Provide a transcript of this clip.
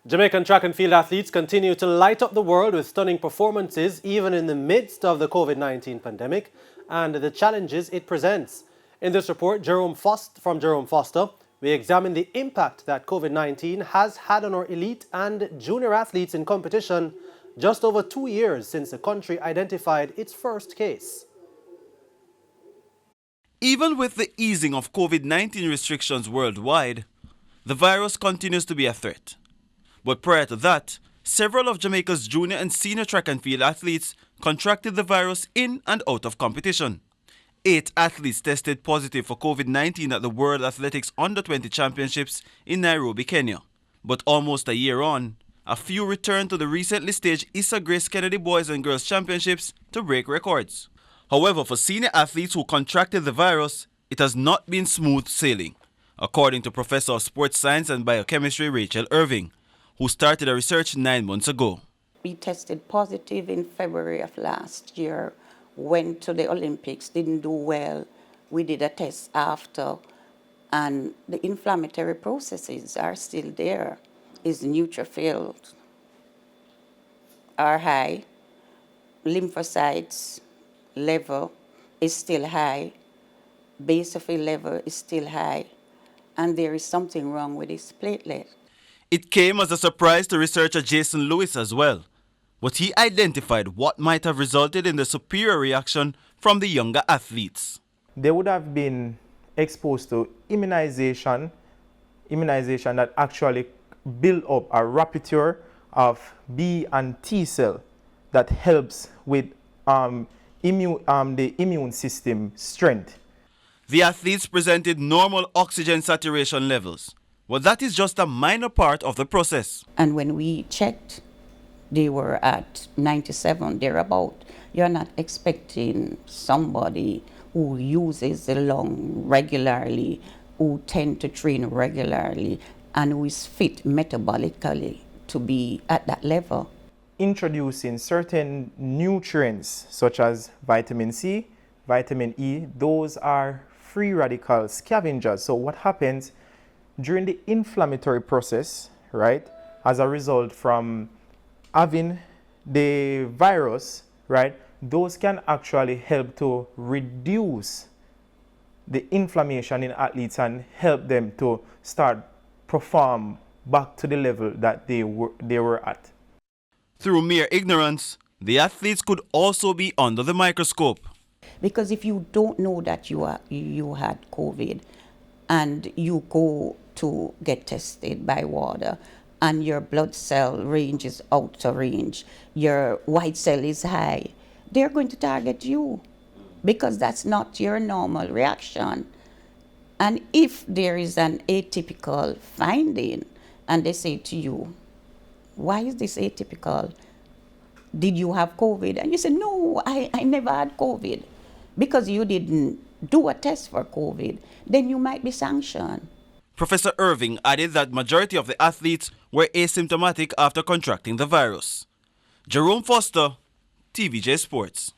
Jamaican track and field athletes continue to light up the world with stunning performances even in the midst of the COVID-19 pandemic and the challenges it presents. In this report from Jerome Foster, we examine the impact that COVID-19 has had on our elite and junior athletes in competition just over 2 years since the country identified its first case. Even with the easing of COVID-19 restrictions worldwide, the virus continues to be a threat. But prior to that, several of Jamaica's junior and senior track and field athletes contracted the virus in and out of competition. 8 athletes tested positive for COVID-19 at the World Athletics Under-20 Championships in Nairobi, Kenya. But almost a year on, a few returned to the recently staged Issa Grace Kennedy Boys and Girls Championships to break records. However, for senior athletes who contracted the virus, it has not been smooth sailing, according to Professor of Sports Science and Biochemistry Rachel Irving, who started a research 9 months ago. We tested positive in February of last year, went to the Olympics, didn't do well. We did a test after, and the inflammatory processes are still there. Is neutrophils are high, lymphocytes level is still high, basophil level is still high, and there is something wrong with his platelet. It came as a surprise to researcher Jason Lewis as well, but he identified what might have resulted in the superior reaction from the younger athletes. They would have been exposed to immunization that actually build up a repertoire of B and T cell that helps with the immune system strength. The athletes presented normal oxygen saturation levels. Well, that is just a minor part of the process. And when we checked, they were at 97, thereabout. You're not expecting somebody who uses the lung regularly, who tend to train regularly, and who is fit metabolically to be at that level. Introducing certain nutrients such as vitamin C, vitamin E, those are free radical scavengers. So what happens during the inflammatory process, right, as a result from having the virus, right, those can actually help to reduce the inflammation in athletes and help them to start perform back to the level that they were at. Through mere ignorance, the athletes could also be under the microscope. Because if you don't know that you had COVID and you go to get tested by water and your blood cell range is out of range, your white cell is high, they're going to target you because that's not your normal reaction. And if there is an atypical finding and they say to you, why is this atypical? Did you have COVID? And you say, no, I never had COVID. Because you didn't do a test for COVID, then you might be sanctioned. Professor Irving added that majority of the athletes were asymptomatic after contracting the virus. Jerome Foster, TVJ Sports.